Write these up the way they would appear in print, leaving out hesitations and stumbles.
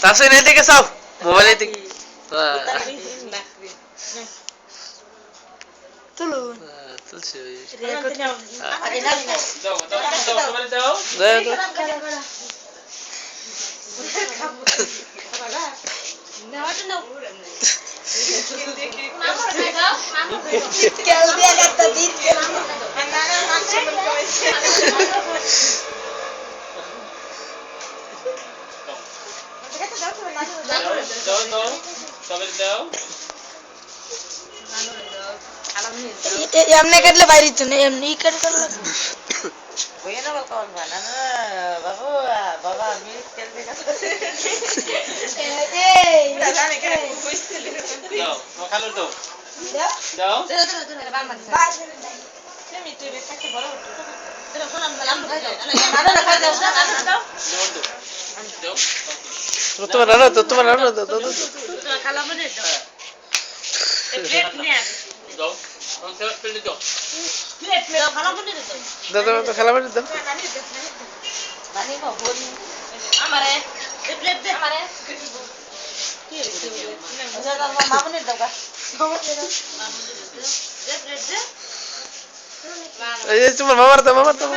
তাসে নাই দেখে সব মোবাইলে দেখ তুলো তুলছে এমনি কাটলে বাইরে তো না এমনি কাটলে বাবু বাবা আমি খেলতে তোমার খেলা বাড়ি দাও মামুনের দাও তোমার মামার দাও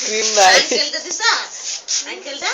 ক্রিম নাই আঙ্কেলটা